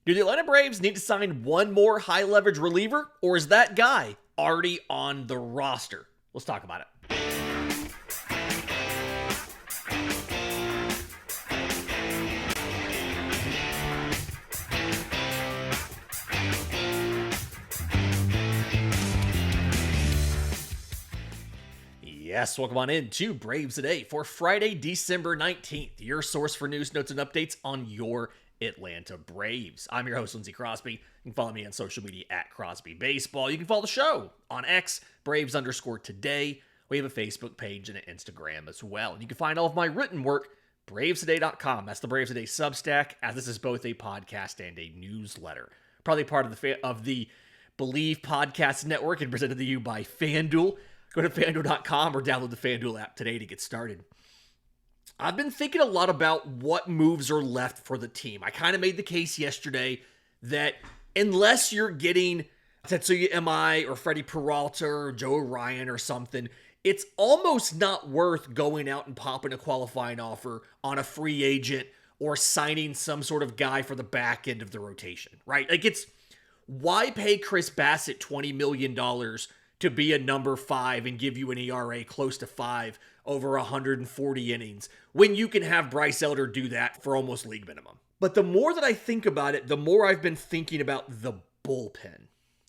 Do the Atlanta Braves need to sign one more high-leverage reliever, or is that guy already on the roster? Let's talk about it. Yes, welcome on in to Braves Today for Friday, December 19th, your source for news, notes, and updates on your Atlanta Braves. I'm your host, Lindsey Crosby. You can follow me on social media at Crosby Baseball. You can follow the show on X, Braves_today. We have a Facebook page and an Instagram as well. And you can find all of my written work, bravestoday.com. That's the Braves Today Substack, as this is both a podcast and a newsletter. Probably part of the Believe Podcast Network and presented to you by FanDuel. Go to FanDuel.com or download the FanDuel app today to get started. I've been thinking a lot about what moves are left for the team. I kind of made the case yesterday that unless you're getting Tetsuya Emi or Freddie Peralta or Joe Ryan or something, it's almost not worth going out and popping a qualifying offer on a free agent or signing some sort of guy for the back end of the rotation, right? Like, it's why pay Chris Bassett $20 million to be a number 5 and give you an ERA close to 5 over 140 innings when you can have Bryce Elder do that for almost league minimum. But the more that I think about it, the more I've been thinking about the bullpen.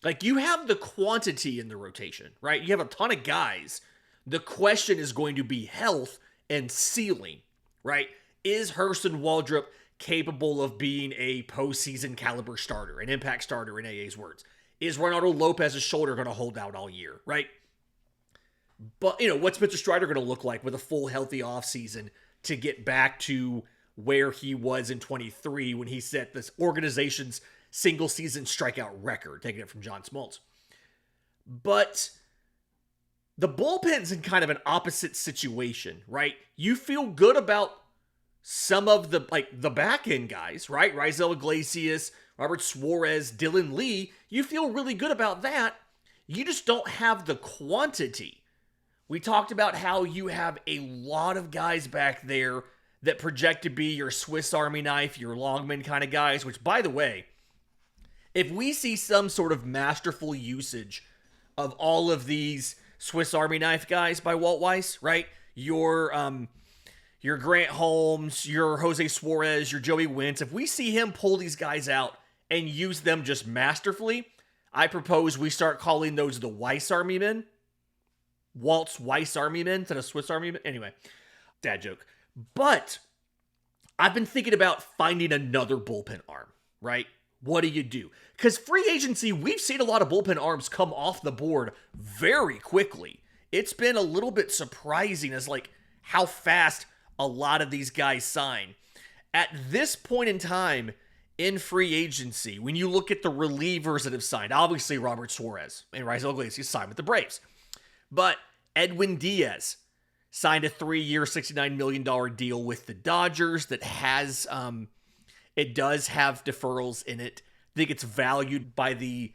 Like, you have the quantity in the rotation, right? You have a ton of guys. The question is going to be health and ceiling, right? Is Hurston Waldrop capable of being a postseason caliber starter, an impact starter in AA's words? Is Ronaldo Lopez's shoulder going to hold out all year, right? But, what's Spencer Strider going to look like with a full healthy offseason to get back to where he was in 23 when he set this organization's single season strikeout record, taking it from John Smoltz? But the bullpen's in kind of an opposite situation, right? You feel good about some of the back end guys, right? Raisel Iglesias, Robert Suarez, Dylan Lee. You feel really good about that. You just don't have the quantity. We talked about how you have a lot of guys back there that project to be your Swiss Army knife, your Longman kind of guys, which, by the way, if we see some sort of masterful usage of all of these Swiss Army knife guys by Walt Weiss, right? Your Grant Holmes, your Jose Suarez, your Joey Wentz, if we see him pull these guys out and use them just masterfully, I propose we start calling those the Weiss Army Men. Walt's Weiss Army Men instead of Swiss Army Men. Anyway, dad joke. But I've been thinking about finding another bullpen arm, right? What do you do? Because free agency, we've seen a lot of bullpen arms come off the board very quickly. It's been a little bit surprising as how fast a lot of these guys sign. At this point in time in free agency, when you look at the relievers that have signed, obviously Robert Suarez and Raisel Iglesias signed with the Braves. But Edwin Diaz signed a 3-year, $69 million deal with the Dodgers that has, it does have deferrals in it. I think it's valued by the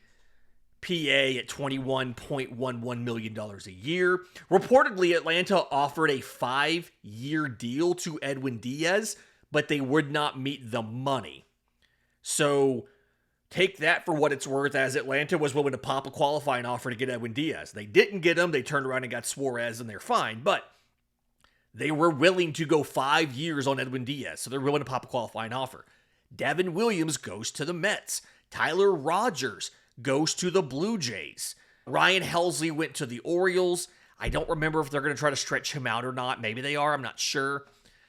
PA at $21.11 million a year. Reportedly, Atlanta offered a 5-year deal to Edwin Diaz, but they would not meet the money. So take that for what it's worth, as Atlanta was willing to pop a qualifying offer to get Edwin Diaz. They didn't get him. They turned around and got Suarez, and they're fine. But they were willing to go 5 years on Edwin Diaz, so they're willing to pop a qualifying offer. Devin Williams goes to the Mets. Tyler Rogers goes to the Blue Jays. Ryan Helsley went to the Orioles. I don't remember if they're going to try to stretch him out or not. Maybe they are. I'm not sure.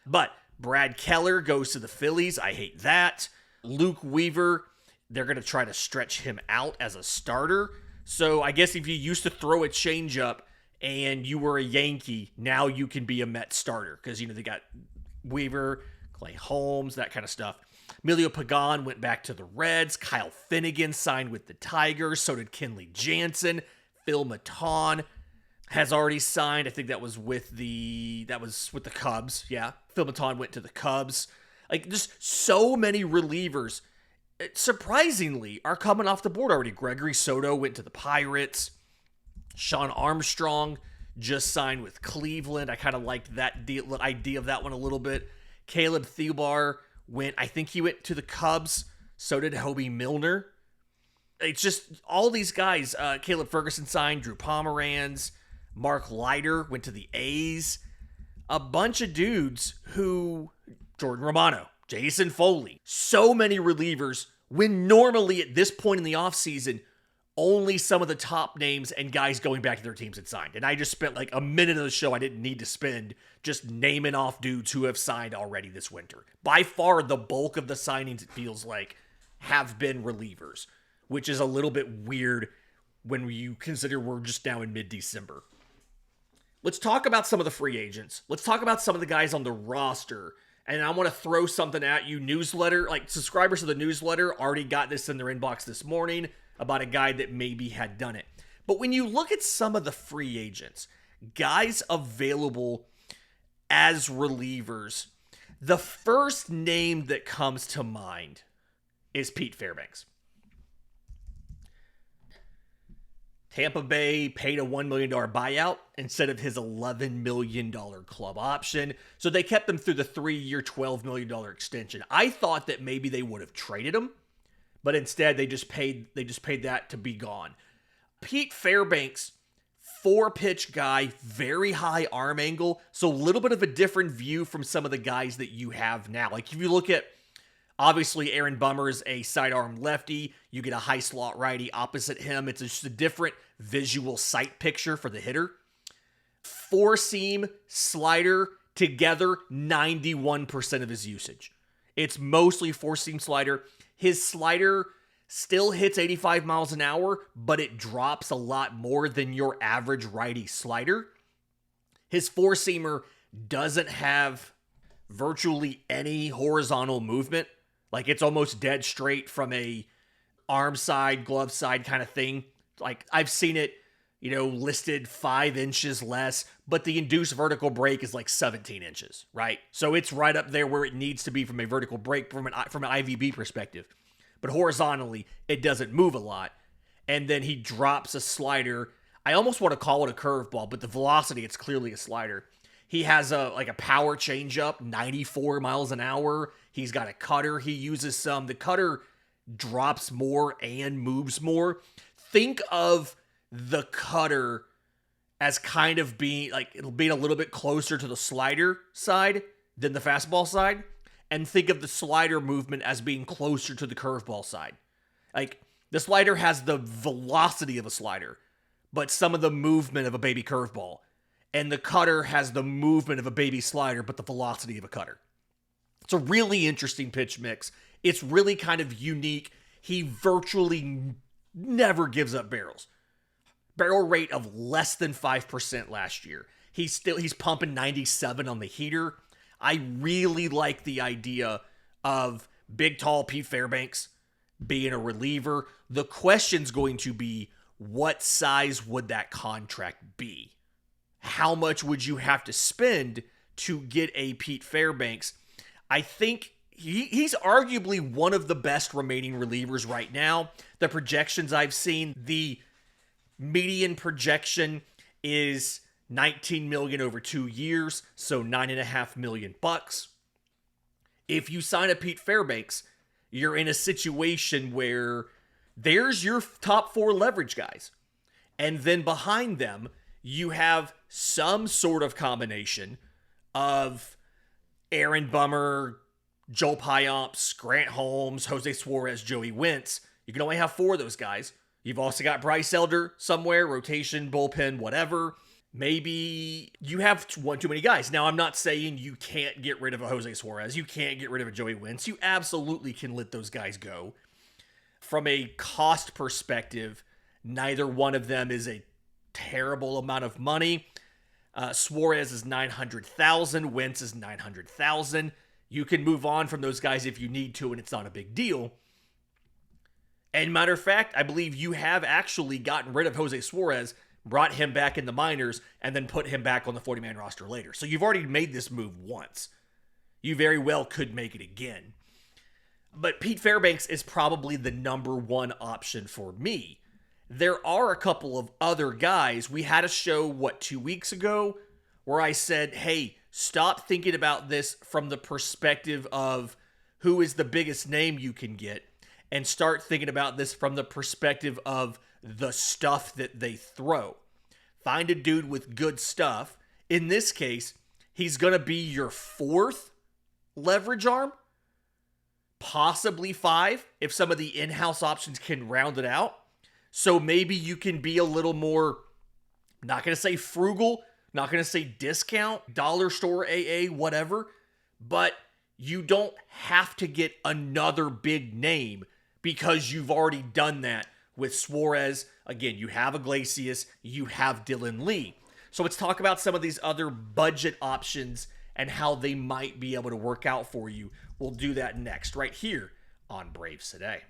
But Brad Keller goes to the Phillies. I hate that. Luke Weaver, they're going to try to stretch him out as a starter. So I guess if you used to throw a changeup and you were a Yankee, now you can be a Mets starter because, they got Weaver, Clay Holmes, that kind of stuff. Emilio Pagan went back to the Reds. Kyle Finnegan signed with the Tigers. So did Kenley Jansen. Phil Maton has already signed. I think that was with the Cubs. Yeah. Phil Maton went to the Cubs. Just so many relievers, surprisingly, are coming off the board already. Gregory Soto went to the Pirates. Sean Armstrong just signed with Cleveland. I kind of liked that idea of that one a little bit. Caleb Thielbar I think he went to the Cubs. So did Hobie Milner. It's just all these guys. Caleb Ferguson signed, Drew Pomeranz, Mark Leiter went to the A's. A bunch of dudes who, Jordan Romano, Jason Foley, so many relievers, when normally at this point in the offseason, only some of the top names and guys going back to their teams had signed. And I just spent like a minute of the show I didn't need to spend just naming off dudes who have signed already this winter. By far, the bulk of the signings, it feels like, have been relievers, which is a little bit weird when you consider we're just now in mid-December. Let's talk about some of the free agents. Let's talk about some of the guys on the roster. And I want to throw something at you. Newsletter, like subscribers to the newsletter already got this in their inbox this morning about a guy that maybe had done it. But when you look at some of the free agents, guys available as relievers, the first name that comes to mind is Pete Fairbanks. Tampa Bay paid a $1 million buyout instead of his $11 million club option. So they kept him through the 3-year, $12 million extension. I thought that maybe they would have traded him, but instead they just paid that to be gone. Pete Fairbanks, 4-pitch guy, very high arm angle. So a little bit of a different view from some of the guys that you have now. Like if you look at, obviously, Aaron Bummer's a sidearm lefty. You get a high slot righty opposite him. It's just a different visual sight picture for the hitter. 4-seam, slider, together, 91% of his usage. It's mostly 4-seam slider. His slider still hits 85 miles an hour, but it drops a lot more than your average righty slider. His 4-seamer doesn't have virtually any horizontal movement. Like it's almost dead straight from a arm side, glove side kind of thing. Like I've seen it, listed 5 inches less, but the induced vertical break is like 17 inches, right? So it's right up there where it needs to be from a vertical break from an IVB perspective. But horizontally, it doesn't move a lot. And then he drops a slider. I almost want to call it a curveball, but the velocity, it's clearly a slider. He has a power changeup, 94 miles an hour. He's got a cutter he uses some. The cutter drops more and moves more. Think of the cutter as kind of being like it'll be a little bit closer to the slider side than the fastball side. And think of the slider movement as being closer to the curveball side. Like the slider has the velocity of a slider, but some of the movement of a baby curveball. And the cutter has the movement of a baby slider, but the velocity of a cutter. It's a really interesting pitch mix. It's really kind of unique. He virtually never gives up barrels. Barrel rate of less than 5% last year. He's pumping 97 on the heater. I really like the idea of big, tall Pete Fairbanks being a reliever. The question's going to be, what size would that contract be? How much would you have to spend to get a Pete Fairbanks? I think he's arguably one of the best remaining relievers right now. The projections I've seen, the median projection is $19 million over 2 years, so $9.5 million bucks. If you sign a Pete Fairbanks, you're in a situation where there's your top 4 leverage guys. And then behind them, you have some sort of combination of Aaron Bummer, Joe Payamps, Grant Holmes, Jose Suarez, Joey Wentz. You can only have 4 of those guys. You've also got Bryce Elder somewhere, rotation, bullpen, whatever. Maybe you have one too many guys. Now, I'm not saying you can't get rid of a Jose Suarez. You can't get rid of a Joey Wentz. You absolutely can let those guys go. From a cost perspective, neither one of them is a terrible amount of money. Suarez is $900,000. Wentz is $900,000. You can move on from those guys if you need to, and it's not a big deal. And matter of fact, I believe you have actually gotten rid of Jose Suarez, brought him back in the minors, and then put him back on the 40-man roster later. So you've already made this move once. You very well could make it again. But Pete Fairbanks is probably the number one option for me. There are a couple of other guys. We had a show, 2 weeks ago, where I said, hey, stop thinking about this from the perspective of who is the biggest name you can get. and start thinking about this from the perspective of the stuff that they throw. Find a dude with good stuff. In this case, he's going to be your fourth leverage arm, possibly five, if some of the in-house options can round it out. So maybe you can be a little more, not going to say frugal, not going to say discount, dollar store AA, whatever, but you don't have to get another big name because you've already done that with Suarez. Again, you have Iglesias, you have Dylan Lee. So let's talk about some of these other budget options and how they might be able to work out for you. We'll do that next, right here on Braves Today.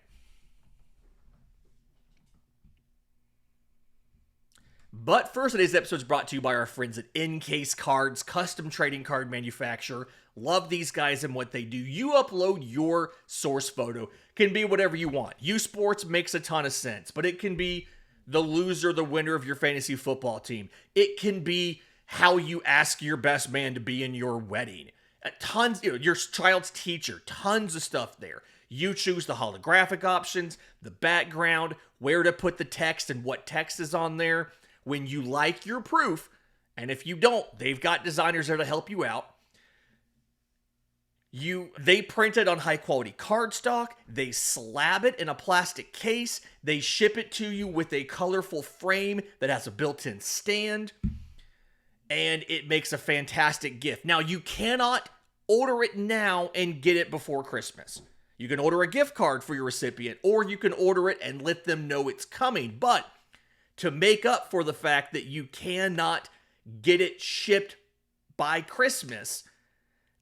But first, today's episode is brought to you by our friends at Encase Cards, custom trading card manufacturer. Love these guys and what they do. You upload your source photo. Can be whatever you want. U Sports makes a ton of sense, but it can be the loser, the winner of your fantasy football team. It can be how you ask your best man to be in your wedding. Tons, your child's teacher, tons of stuff there. You choose the holographic options, the background, where to put the text and what text is on there. When you like your proof, and if you don't, they've got designers there to help you out. They print it on high quality cardstock, they slab it in a plastic case, they ship it to you with a colorful frame that has a built-in stand, and it makes a fantastic gift. Now, you cannot order it now and get it before Christmas. You can order a gift card for your recipient, or you can order it and let them know it's coming, but to make up for the fact that you cannot get it shipped by Christmas,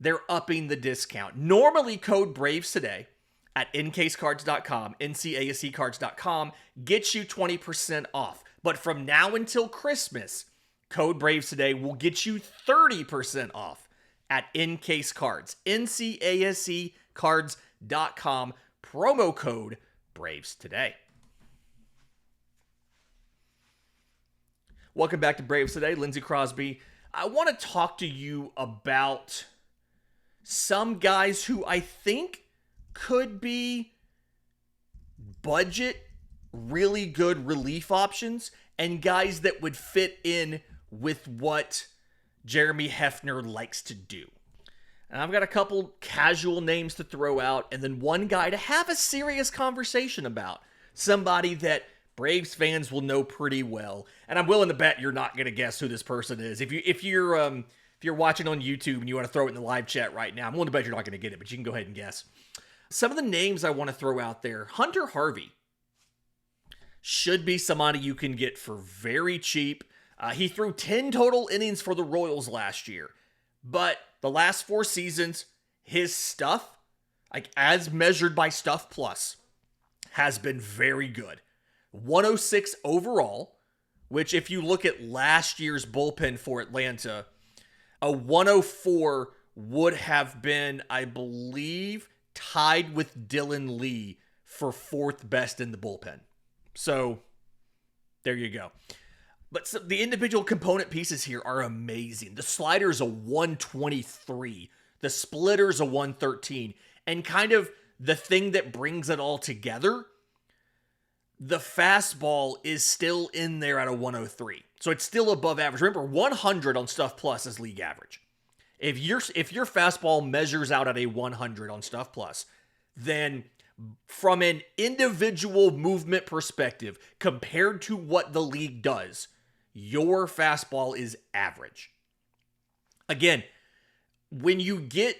they're upping the discount. Normally, code BRAVES today at ncasecards.com, ncascards.com, gets you 20% off. But from now until Christmas, code BRAVES today will get you 30% off at Encase Cards, ncasecards.com, promo code BRAVES today. Welcome back to Braves Today. Lindsey Crosby. I want to talk to you about some guys who I think could be budget, really good relief options, and guys that would fit in with what Jeremy Hefner likes to do. And I've got a couple casual names to throw out, and then one guy to have a serious conversation about. Somebody that Braves fans will know pretty well, and I'm willing to bet you're not going to guess who this person is. If you're watching on YouTube and you want to throw it in the live chat right now, I'm willing to bet you're not going to get it, but you can go ahead and guess. Some of the names I want to throw out there: Hunter Harvey should be somebody you can get for very cheap. He threw 10 total innings for the Royals last year, but the last 4 seasons, his stuff, like as measured by Stuff Plus, has been very good. 106 overall, which if you look at last year's bullpen for Atlanta, a 104 would have been, I believe, tied with Dylan Lee for 4th best in the bullpen. So, there you go. But the individual component pieces here are amazing. The slider is a 123. The splitter is a 113. And kind of the thing that brings it all together, the fastball is still in there at a 103. So it's still above average. Remember, 100 on Stuff Plus is league average. If your fastball measures out at a 100 on Stuff Plus, then from an individual movement perspective, compared to what the league does, your fastball is average. Again, when you get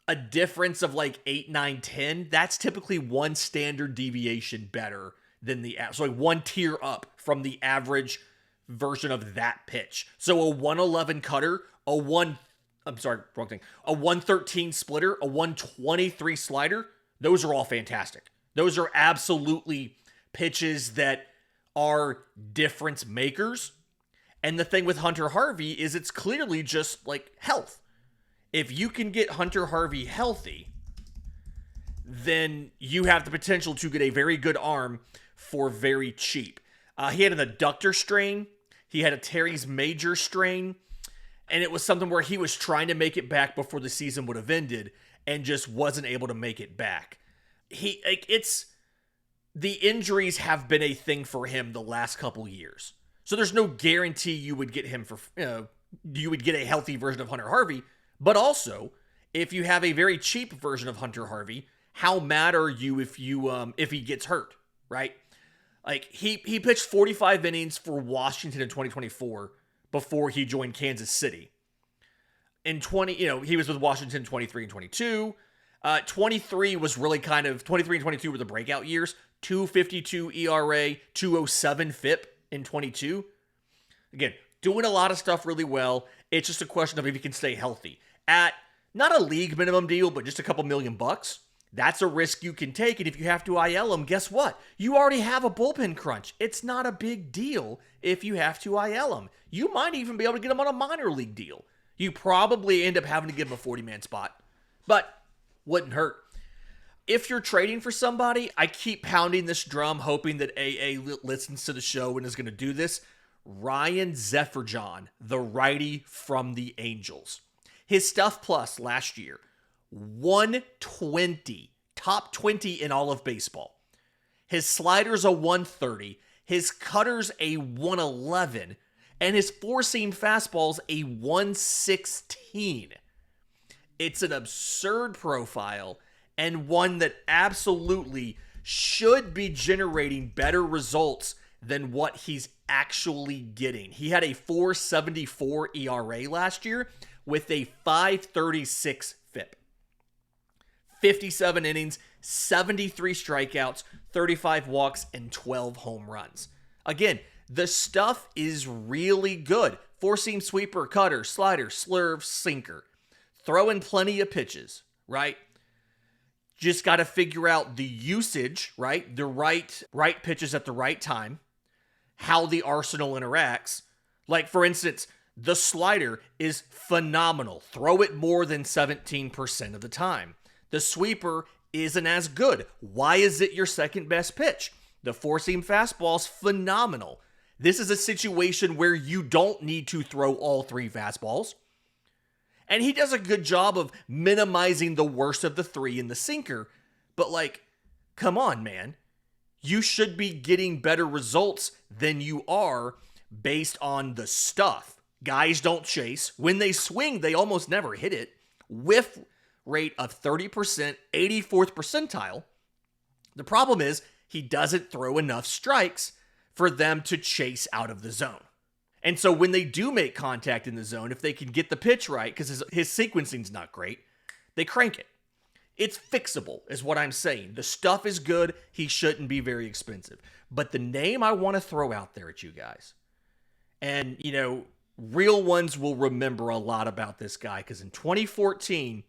a difference of like 8, 9, 10, that's typically one standard deviation better than the average. So like one tier up from the average version of that pitch. So a 111 cutter, a 113 splitter, a 123 slider, those are all fantastic. Those are absolutely pitches that are difference makers. And the thing with Hunter Harvey is it's clearly just like health. If you can get Hunter Harvey healthy, then you have the potential to get a very good arm for very cheap. He had an adductor strain. He had a teres major strain. And it was something where he was trying to make it back before the season would have ended and just wasn't able to make it back. It's the injuries have been a thing for him the last couple years. So there's no guarantee you would get him for, you would get a healthy version of Hunter Harvey. But also, if you have a very cheap version of Hunter Harvey, how mad are you if he gets hurt, right? Like he pitched 45 innings for Washington in 2024 before he joined Kansas City. In he was with Washington 23 and 22. 23 was really 23 and 22 were the breakout years. 2.52 ERA, 2.07 FIP in 22. Again, doing a lot of stuff really well. It's just a question of if he can stay healthy. At not a league minimum deal, but just a couple $1,000,000, that's a risk you can take. And if you have to IL him, guess what? You already have a bullpen crunch. It's not a big deal if you have to IL him. You might even be able to get him on a minor league deal. You probably end up having to give him a 40-man spot, but wouldn't hurt. If you're trading for somebody, I keep pounding this drum, hoping that AA listens to the show and is going to do this. Ryan Zeferjahn, the righty from the Angels. His stuff plus last year, 120, top 20 in all of baseball. His slider's a 130, his cutter's a 111, and his four-seam fastball's a 116. It's an absurd profile, and one that absolutely should be generating better results than what he's actually getting. He had a 4.74 ERA last year with a 5.36 FIP. 57 innings, 73 strikeouts, 35 walks, and 12 home runs. Again, the stuff is really good. Four-seam sweeper, cutter, slider, slurve, sinker. Throwing plenty of pitches, right? Just got to figure out the usage, right? The right pitches at the right time. How the arsenal interacts. Like, for instance, the slider is phenomenal. Throw it more than 17% of the time. The sweeper isn't as good. Why is it your second best pitch? The four-seam fastball's phenomenal. This is a situation where you don't need to throw all three fastballs. And he does a good job of minimizing the worst of the three in the sinker. But come on, man. You should be getting better results than you are based on the stuff. Guys don't chase. When they swing, they almost never hit it. Whiff rate of 30%, 84th percentile. The problem is he doesn't throw enough strikes for them to chase out of the zone. And so when they do make contact in the zone, if they can get the pitch right, because his sequencing's not great, they crank it. It's fixable, is what I'm saying. The stuff is good. He shouldn't be very expensive. But the name I want to throw out there at you guys, and, real ones will remember a lot about this guy, because in 2014,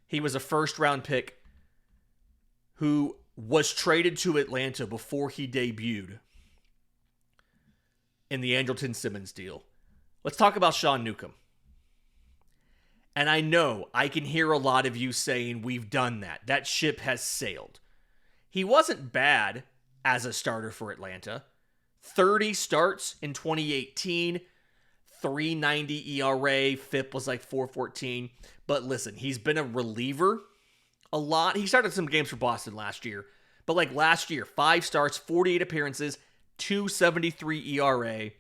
he was a first-round pick who was traded to Atlanta before he debuted in the Andrelton Simmons deal. Let's talk about Sean Newcomb. And I know I can hear a lot of you saying we've done that. That ship has sailed. He wasn't bad as a starter for Atlanta. 30 starts in 2018, 3.90 ERA, FIP was like 4.14. But listen, he's been a reliever a lot. He started some games for Boston last year. But last year, 5 starts, 48 appearances, 2.73 ERA.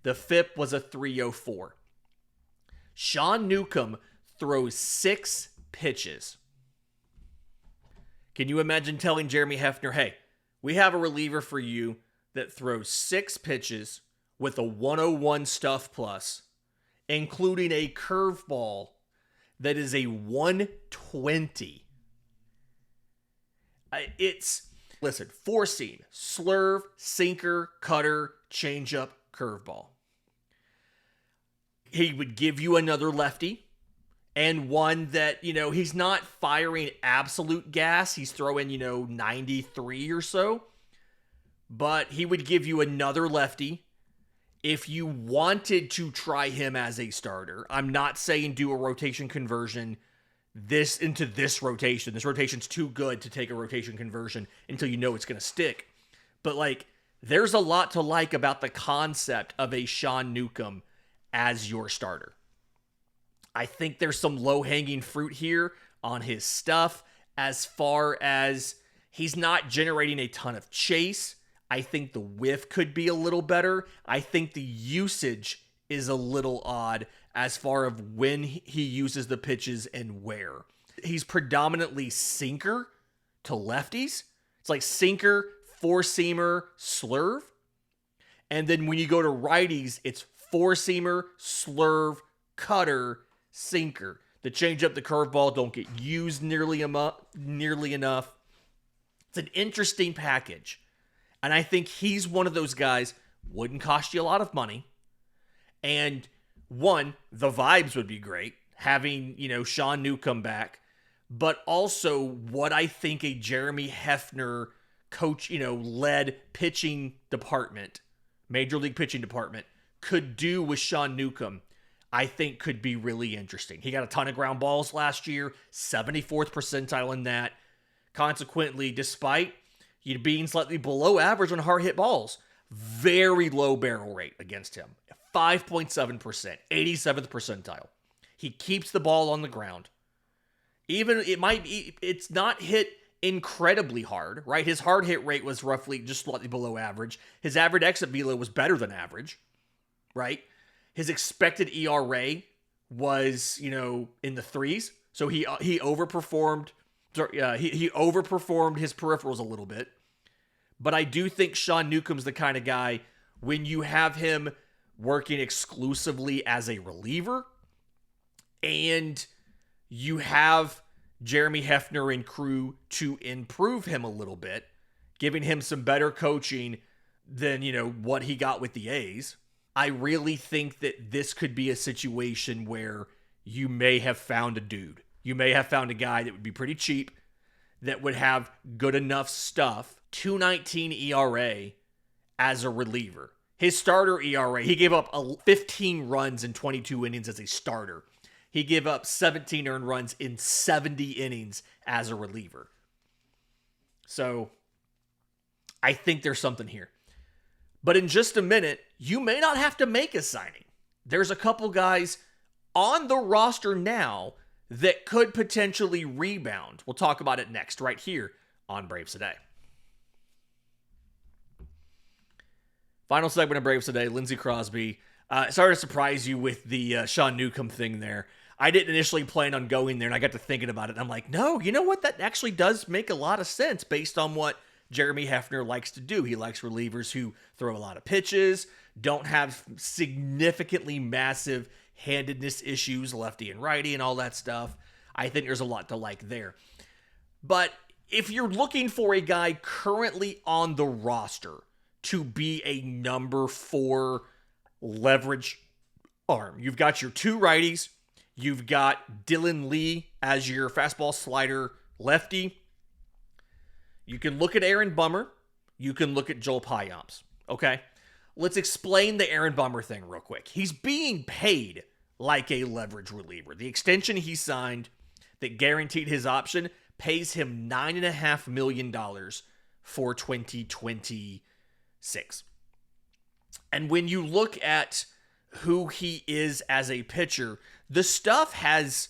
The FIP was a 3.04. Sean Newcomb throws 6 pitches. Can you imagine telling Jeremy Hefner, hey, we have a reliever for you that throws 6 pitches with a 101 stuff plus, including a curveball that is a 120. Listen, four-seam, slurve, sinker, cutter, changeup, curveball. He would give you another lefty, and one that, he's not firing absolute gas. He's throwing, 93 or so. But he would give you another lefty if you wanted to try him as a starter. I'm not saying do a rotation conversion into this rotation. This rotation's too good to take a rotation conversion until you know it's going to stick. But there's a lot to like about the concept of a Sean Newcomb as your starter. I think there's some low-hanging fruit here on his stuff as far as, He's not generating a ton of chase. I think the whiff could be a little better. I think the usage is a little odd as far as when he uses the pitches and where. He's predominantly sinker to lefties. It's like sinker, four-seamer, slurve. And then when you go to righties, it's four-seamer, slurve, cutter, sinker. The changeup, the curveball don't get used nearly enough. It's an interesting package. And I think he's one of those guys, wouldn't cost you a lot of money. And one, the vibes would be great, having, Sean Newcomb back. But also what I think a Jeremy Hefner coach, led pitching department, major league pitching department, could do with Sean Newcomb, I think could be really interesting. He got a ton of ground balls last year, 74th percentile in that. Consequently, despite being slightly below average on hard hit balls, very low barrel rate against him. 5.7%, 87th percentile. He keeps the ball on the ground. It's not hit incredibly hard, right? His hard hit rate was roughly just slightly below average. His average exit velo was better than average, right? His expected ERA was, in the threes. So he overperformed. He overperformed his peripherals a little bit. But I do think Sean Newcomb's the kind of guy, when you have him working exclusively as a reliever, and you have Jeremy Hefner and crew to improve him a little bit, giving him some better coaching than, what he got with the A's. I really think that this could be a situation where you may have found a dude. You may have found a guy that would be pretty cheap, that would have good enough stuff. 2.19 ERA as a reliever. His starter ERA, he gave up 15 runs in 22 innings as a starter. He gave up 17 earned runs in 70 innings as a reliever. So I think there's something here. But in just a minute, you may not have to make a signing. There's a couple guys on the roster now that could potentially rebound. We'll talk about it next, right here on Braves Today. Final segment of Braves Today, Lindsey Crosby. Sorry to surprise you with the Sean Newcomb thing there. I didn't initially plan on going there, and I got to thinking about it, and I'm like, no, you know what? That actually does make a lot of sense based on what Jeremy Hefner likes to do. He likes relievers who throw a lot of pitches, don't have significantly massive handedness issues, lefty and righty and all that stuff. I think there's a lot to like there. But if you're looking for a guy currently on the roster to be a number 4 leverage arm, you've got your two righties. You've got Dylan Lee as your fastball slider lefty. You can look at Aaron Bummer. You can look at Joel Payamps. Okay? Let's explain the Aaron Bummer thing real quick. He's being paid like a leverage reliever. The extension he signed that guaranteed his option pays him $9.5 million for 2026. And when you look at who he is as a pitcher, the stuff has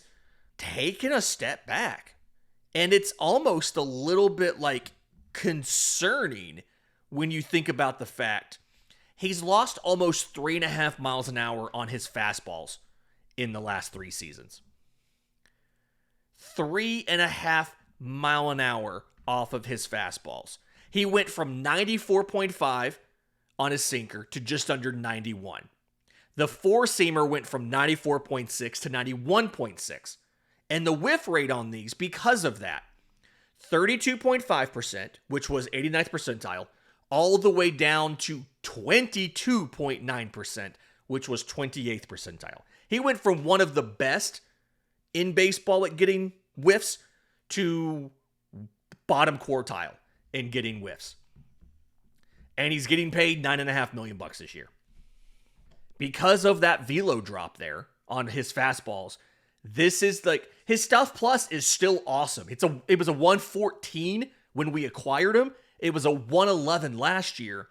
taken a step back. And it's almost a little bit concerning when you think about the fact he's lost almost 3.5 miles an hour on his fastballs in the last 3 seasons. 3.5 mile an hour off of his fastballs. He went from 94.5 on his sinker to just under 91. The four-seamer went from 94.6 to 91.6. And the whiff rate on these, because of that, 32.5%, which was 89th percentile, all the way down to 22.9%, which was 28th percentile. He went from one of the best in baseball at getting whiffs to bottom quartile in getting whiffs. And he's getting paid $9.5 million this year. Because of that velo drop there on his fastballs, this is his stuff plus is still awesome. It was a 114 when we acquired him. It was a 111 last year.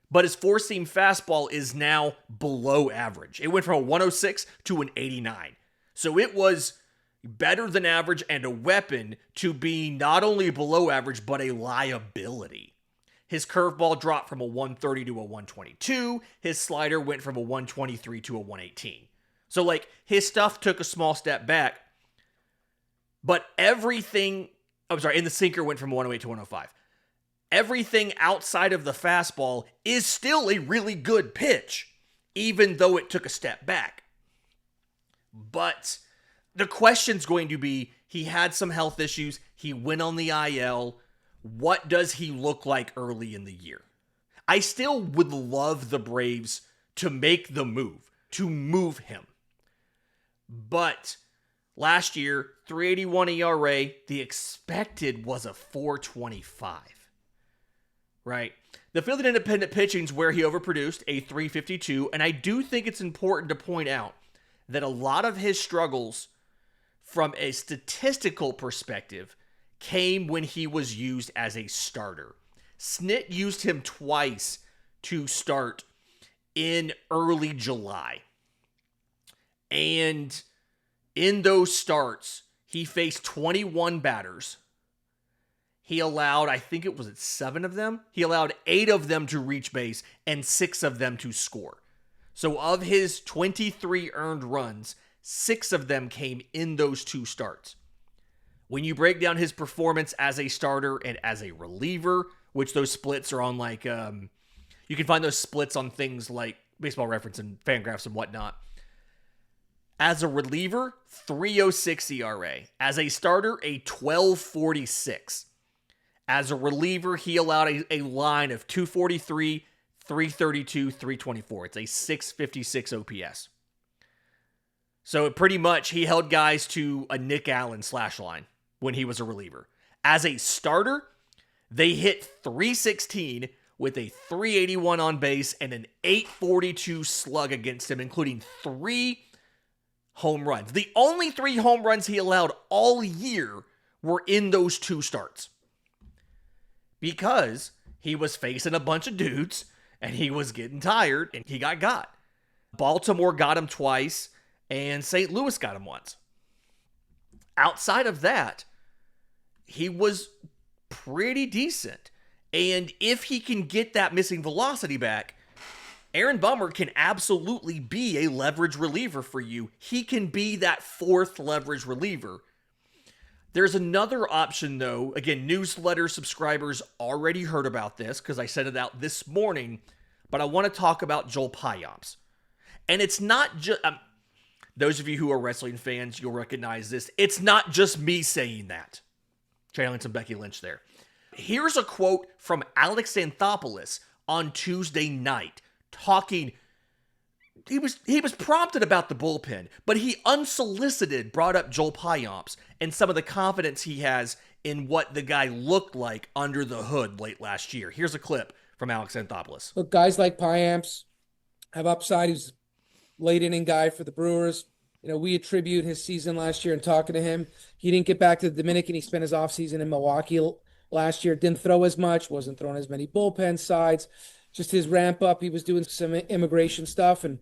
But his four-seam fastball is now below average. It went from a 106 to an 89. So it was better than average, and a weapon, to be not only below average, but a liability. His curveball dropped from a 130 to a 122. His slider went from a 123 to a 118. So, like, his stuff took a small step back, but everything, and the sinker went from 108 to 105. Everything outside of the fastball is still a really good pitch, even though it took a step back. But the question's going to be, he had some health issues, he went on the IL, what does he look like early in the year? I still would love the Braves to make the move, to move him. But last year, 3.81 ERA, the expected was a 4.25. Right? The field and independent pitching's where he overproduced, a 3.52, and I do think it's important to point out that a lot of his struggles from a statistical perspective came when he was used as a starter. Snit used him twice to start in early July. And in those starts, he faced 21 batters. He allowed, I think it was 7 of them. He allowed 8 of them to reach base and 6 of them to score. So of his 23 earned runs, 6 of them came in those 2 starts. When you break down his performance as a starter and as a reliever, which those splits are on you can find those splits on things like Baseball Reference and Fangraphs and whatnot. As a reliever, 3.06 ERA. As a starter, a 12.46. As a reliever, he allowed a line of 243, 332, 324. It's a 656 OPS. So pretty much he held guys to a Nick Allen slash line when he was a reliever. As a starter, they hit 316 with a 381 on base and an 842 slug against him, including 3 home runs. The only 3 home runs he allowed all year were in those 2 starts. Because he was facing a bunch of dudes and he was getting tired and he got. Baltimore got him twice and St. Louis got him once. Outside of that, he was pretty decent. And if he can get that missing velocity back, Aaron Bummer can absolutely be a leverage reliever for you. He can be that 4th leverage reliever. There's another option, though. Again, newsletter subscribers already heard about this because I sent it out this morning, but I want to talk about Joel Payamps. And it's not just... those of you who are wrestling fans, you'll recognize this. It's not just me saying that. Channeling some Becky Lynch there. Here's a quote from Alex Anthopoulos on Tuesday night, talking... He was prompted about the bullpen, but he unsolicited brought up Joel Payamps and some of the confidence he has in what the guy looked like under the hood late last year. Here's a clip from Alex Anthopoulos. Look, guys like Payamps have upside. He's a late inning guy for the Brewers. We attribute his season last year and talking to him. He didn't get back to the Dominican. He spent his offseason in Milwaukee last year. Didn't throw as much, wasn't throwing as many bullpen sides. Just his ramp up. He was doing some immigration stuff and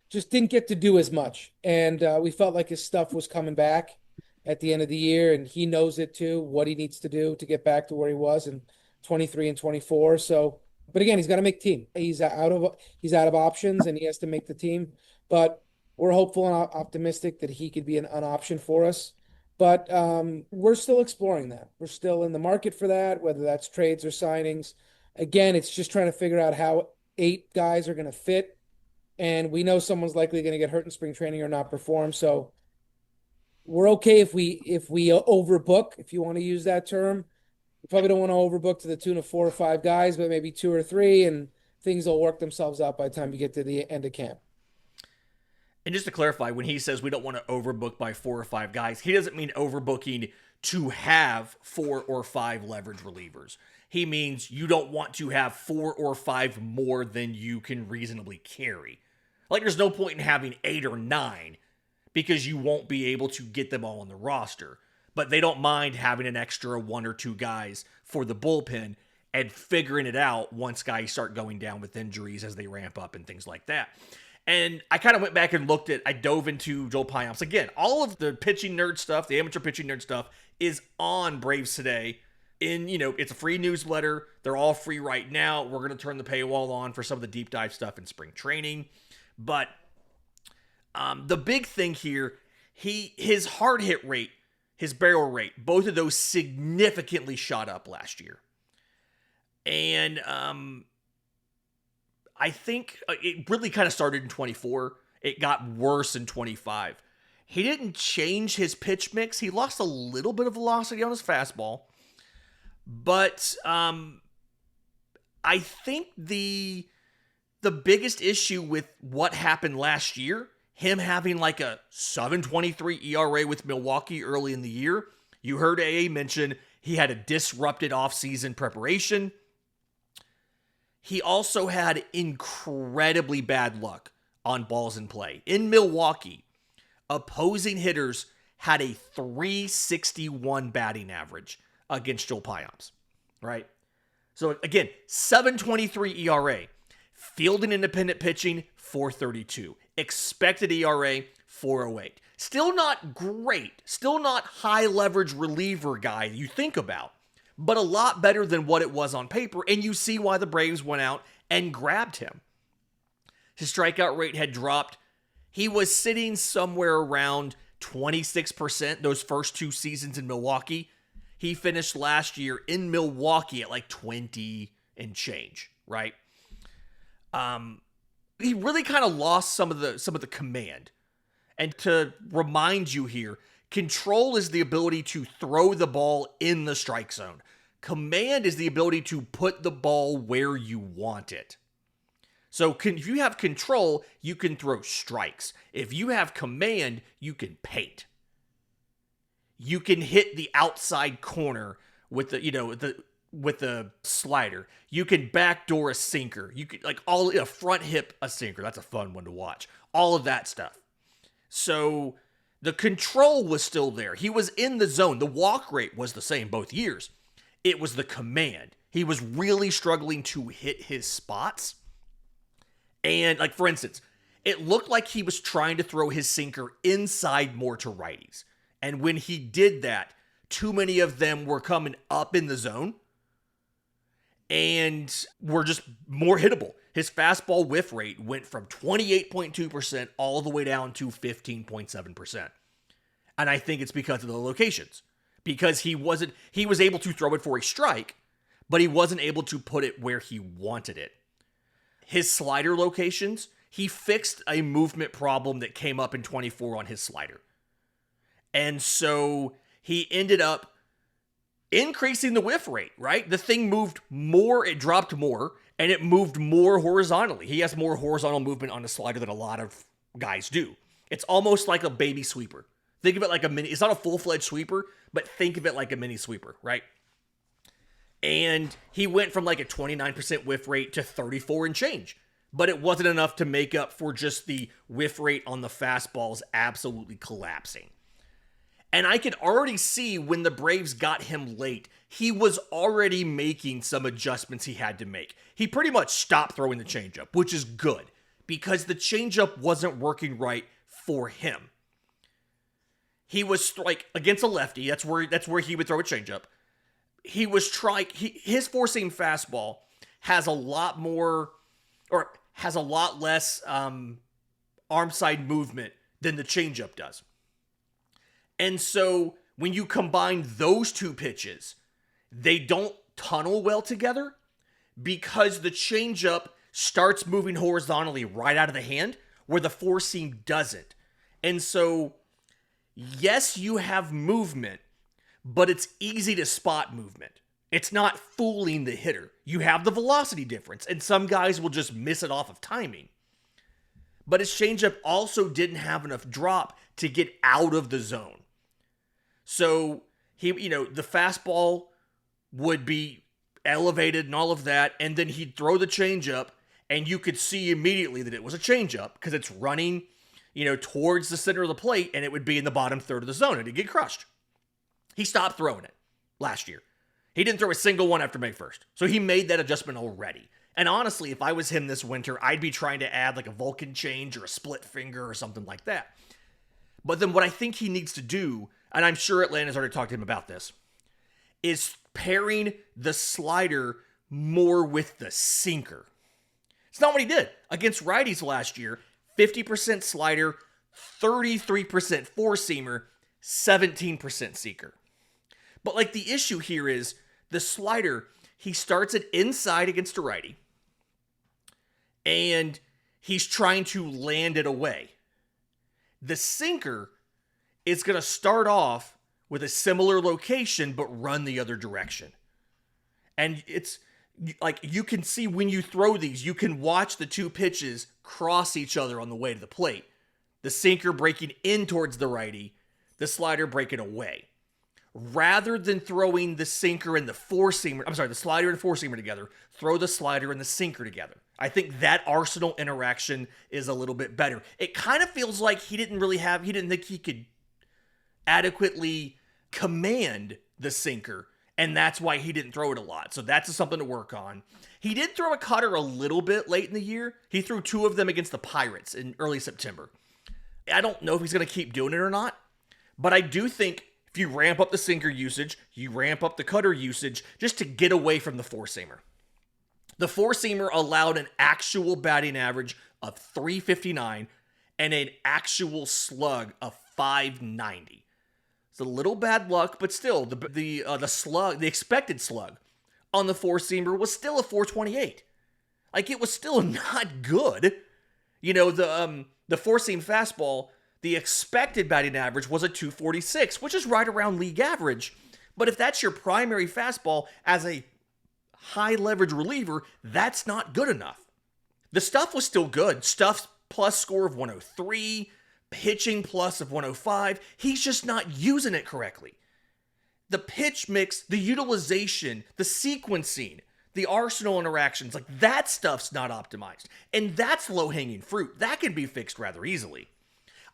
just didn't get to do as much. And we felt like his stuff was coming back at the end of the year, and he knows it too, what he needs to do to get back to where he was in 23 and 24. So, but again, he's got to make team. He's out of options, and he has to make the team. But we're hopeful and optimistic that he could be an option for us. But we're still exploring that. We're still in the market for that, whether that's trades or signings. Again, it's just trying to figure out how 8 guys are going to fit. And we know someone's likely going to get hurt in spring training or not perform. So we're okay if we overbook, if you want to use that term. We probably don't want to overbook to the tune of 4 or 5 guys, but maybe 2 or 3, and things will work themselves out by the time you get to the end of camp. And just to clarify, when he says we don't want to overbook by 4 or 5 guys, he doesn't mean overbooking to have 4 or 5 leverage relievers. He means you don't want to have 4 or 5 more than you can reasonably carry. Like, there's no point in having 8 or 9 because you won't be able to get them all on the roster. But they don't mind having an extra 1 or 2 guys for the bullpen and figuring it out once guys start going down with injuries as they ramp up and things like that. And I kind of went back and I dove into Joel Payamps. Again, all of the pitching nerd stuff, the amateur pitching nerd stuff, is on Braves Today. It's a free newsletter. They're all free right now. We're going to turn the paywall on for some of the deep dive stuff in spring training. But the big thing here, his hard hit rate, his barrel rate, both of those significantly shot up last year. And I think it really kind of started in 24. It got worse in 25. He didn't change his pitch mix. He lost a little bit of velocity on his fastball. But I think the biggest issue with what happened last year, him having like a 7.23 ERA with Milwaukee early in the year, you heard AA mention he had a disrupted offseason preparation. He also had incredibly bad luck on balls in play. In Milwaukee, opposing hitters had a 361 batting average against Joel Payamps, right? So again, 7.23 ERA, fielding independent pitching, 4.32. Expected ERA, 4.08. Still not great, still not high leverage reliever guy you think about, but a lot better than what it was on paper, and you see why the Braves went out and grabbed him. His strikeout rate had dropped. He was sitting somewhere around 26% those first two seasons in Milwaukee. He finished last year in Milwaukee at like 20 and change, right? He really kind of lost some of the command. And to remind you here, control is the ability to throw the ball in the strike zone. Command is the ability to put the ball where you want it. So if you have control, you can throw strikes. If you have command, you can paint. You can hit the outside corner with the slider. You can backdoor a sinker. You can a front hip a sinker. That's a fun one to watch. All of that stuff. So the control was still there. He was in the zone. The walk rate was the same both years. It was the command. He was really struggling to hit his spots. And for instance, it looked like he was trying to throw his sinker inside more to righties. And when he did that, too many of them were coming up in the zone and were just more hittable. His fastball whiff rate went from 28.2% all the way down to 15.7%. And I think it's because of the locations. Because he was able to throw it for a strike, but he wasn't able to put it where he wanted it. His slider locations, he fixed a movement problem that came up in 24 on his slider. And so he ended up increasing the whiff rate, right? The thing moved more, it dropped more, and it moved more horizontally. He has more horizontal movement on the slider than a lot of guys do. It's almost like a baby sweeper. Think of it like a mini, it's not a full-fledged sweeper, but think of it like a mini sweeper, right? And he went from like a 29% whiff rate to 34 and change. But it wasn't enough to make up for just the whiff rate on the fastballs absolutely collapsing. And I could already see when the Braves got him late, he was already making some adjustments he had to make. He pretty much stopped throwing the changeup, which is good, because the changeup wasn't working right for him. He was against a lefty, that's where he would throw a changeup. He was his four-seam fastball has a lot less arm side movement than the changeup does. And so when you combine those two pitches, they don't tunnel well together because the changeup starts moving horizontally right out of the hand where the four-seam doesn't. And so, yes, you have movement, but it's easy to spot movement. It's not fooling the hitter. You have the velocity difference, and some guys will just miss it off of timing. But his changeup also didn't have enough drop to get out of the zone. So, the fastball would be elevated and all of that, and then he'd throw the changeup, and you could see immediately that it was a changeup because it's running, towards the center of the plate, and it would be in the bottom third of the zone, and it'd get crushed. He stopped throwing it last year. He didn't throw a single one after May 1st. So he made that adjustment already. And honestly, if I was him this winter, I'd be trying to add like a Vulcan change or a split finger or something like that. But then what I think he needs to do, and I'm sure Atlanta's already talked to him about this, is pairing the slider more with the sinker. It's not what he did against righties last year. 50% slider, 33% four-seamer, 17% sinker. But like the issue here is the slider, he starts it inside against a righty, and he's trying to land it away. The sinker is going to start off with a similar location, but run the other direction. And it's like you can see when you throw these, you can watch the two pitches cross each other on the way to the plate. The sinker breaking in towards the righty, the slider breaking away. Rather than throwing the sinker and the the slider and four-seamer together, throw the slider and the sinker together. I think that arsenal interaction is a little bit better. It kind of feels like he didn't think he could adequately command the sinker, and that's why he didn't throw it a lot. So that's something to work on. He did throw a cutter a little bit late in the year. He threw two of them against the Pirates in early September. I don't know if he's going to keep doing it or not, but I do think if you ramp up the sinker usage, you ramp up the cutter usage just to get away from the four-seamer. The four-seamer allowed an actual batting average of .359 and an actual slug of .590. It's a little bad luck, but still, the expected slug on the four-seamer was still a .428. Like, it was still not good. You know, the four-seam fastball, the expected batting average was a .246, which is right around league average. But if that's your primary fastball as a high-leverage reliever, that's not good enough. The stuff was still good. Stuff's plus score of 103, pitching plus of 105. He's just not using it correctly. The pitch mix, the utilization, the sequencing, the arsenal interactions, like that stuff's not optimized. And that's low-hanging fruit. That can be fixed rather easily.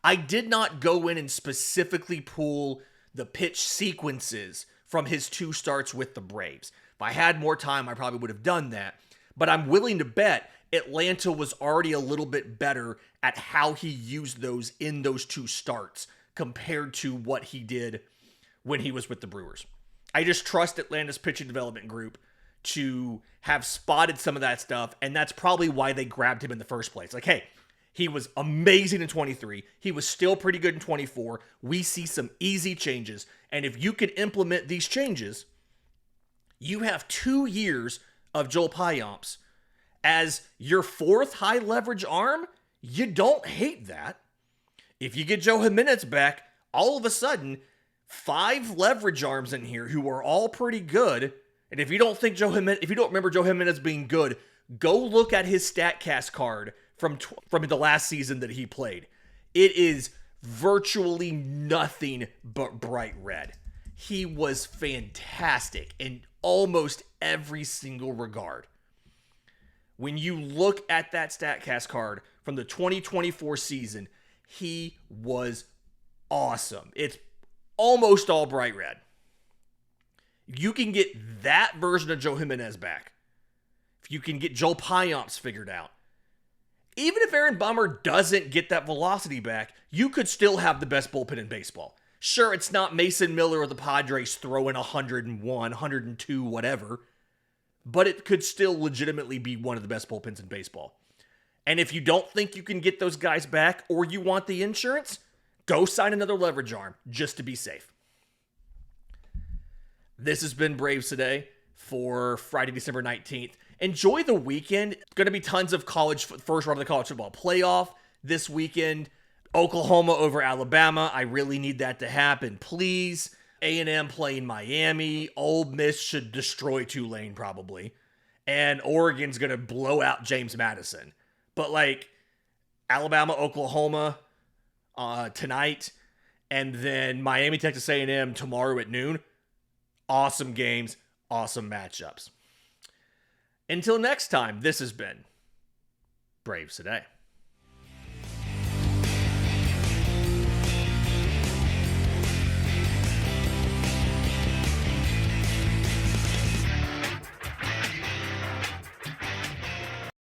I did not go in and specifically pull the pitch sequences from his two starts with the Braves. If I had more time, I probably would have done that. But I'm willing to bet Atlanta was already a little bit better at how he used those in those two starts compared to what he did when he was with the Brewers. I just trust Atlanta's pitching development group to have spotted some of that stuff, and that's probably why they grabbed him in the first place. Like, hey, he was amazing in 23. He was still pretty good in 24. We see some easy changes, and if you can implement these changes, you have 2 years of Joel Payamps as your fourth high leverage arm. You don't hate that. If you get Joe Jimenez back, all of a sudden, 5 leverage arms in here who are all pretty good. And if you don't remember Joe Jimenez being good, go look at his StatCast card from the last season that he played. It is virtually nothing but bright red. He was fantastic in almost every single regard. When you look at that StatCast card from the 2024 season, he was awesome. It's almost all bright red. You can get that version of Joe Jimenez back. If you can get Joel Payamps figured out. Even if Aaron Bummer doesn't get that velocity back, you could still have the best bullpen in baseball. Sure, it's not Mason Miller or the Padres throwing 101, 102, whatever, but it could still legitimately be one of the best bullpens in baseball. And if you don't think you can get those guys back or you want the insurance, go sign another leverage arm just to be safe. This has been Braves Today for Friday, December 19th. Enjoy the weekend. It's going to be tons of first round of the college football playoff this weekend. Oklahoma over Alabama. I really need that to happen. Please. A&M playing Miami. Ole Miss should destroy Tulane probably. And Oregon's going to blow out James Madison. But like Alabama, Oklahoma tonight, and then Miami, Texas A&M tomorrow at noon. Awesome games, awesome matchups. Until next time, this has been Braves Today.